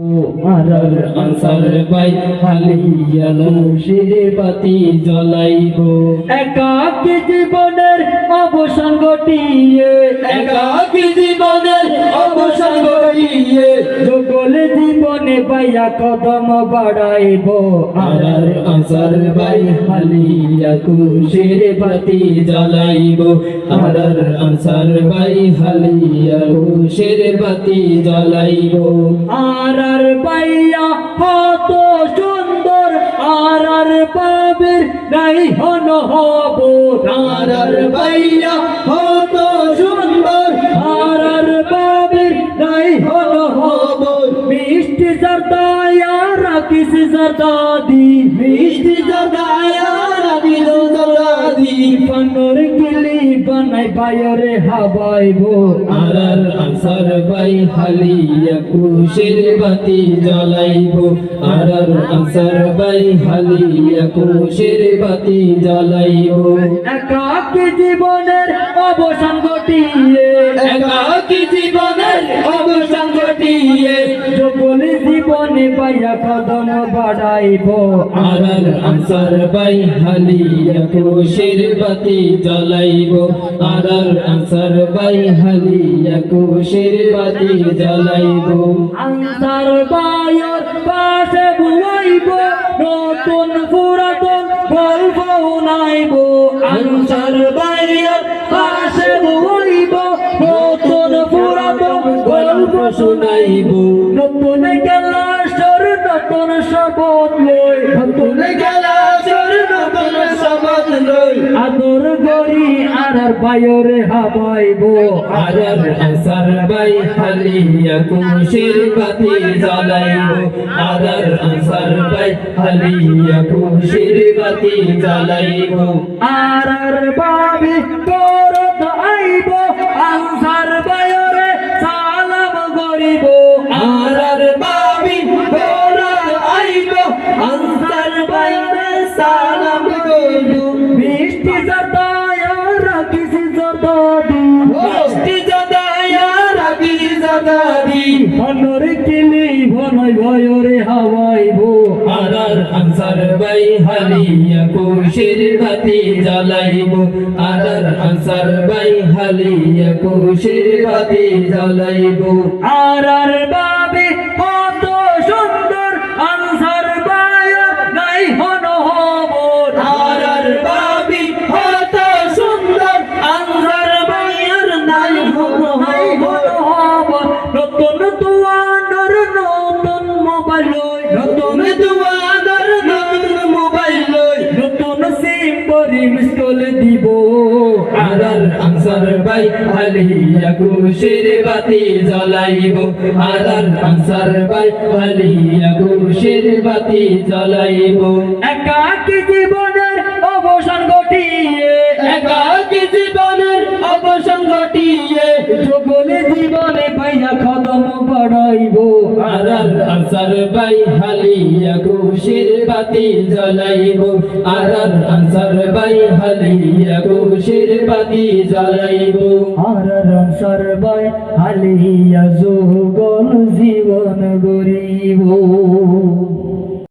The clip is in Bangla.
আরার আনসার ভাই হালিয়া মুর্শিদে বাতি জ্বলাইব একাকী জীবনের অবসান ঘটিয়ে একাকী জীবনের অবসান ঘটিয়ে যুগল জীবনে পাইয়া কদম বাড়াইব আরার আনসার ভাই হালিয়া মুর্শিদে বাতি জ্বলাইব আরার আনসার ভাই হালিয়া মুর্শিদে বাতি জ্বলাইব আরার পাইয়া কত সুন্দর আরার পাবের নাই হন হব আরার পাইয়া কত সুন্দর আরার পাবের নাই হন হব মিষ্টি জর্দায়া রাখিস জর্দাদি মিষ্টি জর্দায়া রাখিস জর্দাদি পানর কিলি বানাই বাইরে হাবাইব আরার আনসার ভাই হালিয়া কুশের বাতি জ্বলাইব আরার আনসার ভাই হালিয়া কুশের বাতি জ্বলাইব একাকী জীবনের অবসান ঘটিয়ে একাকী জীবনের অবসান ঘটিয়ে যুগল জীবনে পাইয়া কদম বাড়াইব আরার আনসার ভাই হালিয়া কুশের বাতি জ্বলাইব আরার আনসার ভাই হালিয়া কুশের বাতি জ্বলাইব আনসার ভাইয়ের পাশে বুয়াইব নতুন পুরাতন গল্প শুনাইব আনসার ভাইয়ের পাশে বুয়াইব নতুন পুরাতন গল্প শুনাইব নতুন গেলাসর নতুন শপথ লই নতুন গেলাসর নতুন শপথ লই আদর করি আরার ভাইয়ের হাবাইব আরার আনসার ভাই হালিয়া কুশের বাতি জ্বলাইব আরার আনসার ভাই হালিয়া কুশের বাতি জ্বলাইব আরার ভাবি করত আইব আনসার ভাইয়ের সালাম করিব আরার ভাবি করত আইব আনসার ভাইয়ের সালাম করিব মিষ্টি জর্দায়া রাখিস জর্দাদি মিষ্টি জর্দায়া রাখিস জর্দাদি পানর কিলি বানাই বাইরে হাবাইব আরার আনসার ভাই হালিয়া কুশের বাতি জ্বলাইব আরার আনসার ভাই হালিয়া কুশের বাতি জ্বলাইব আরার বাবে কত সুন্দর আনসার ভাই নাই হন হব আরার বাবে কত সুন্দর আনসার ভাইয়ের নাই হন হব নতুন দুয়ানোর নতুন মোবাইল নতুন দুয়ানোর নতুন মোবাইল নতুন সিম পরি মিসকল দিব আরার আনসার ভাই হালিয়া কুশের বাতি জ্বলাইব আরার আনসার ভাই হালিয়া কুশের বাতি জ্বলাইব একাকী জীবনের অবসান ঘটিয়ে একাকী জীবনের অবসান ঘটিয়ে যুগল জীবনে পাইয়া কদম বাড়াইব আরার আনসার ভাই হালিয়া কুশের বাতি জ্বলাইব আরার আনসার ভাই হালিয়া কুশের বাতি জ্বলাইব আরার আনসার ভাই হালিয়া যুগল জীবন গরিব।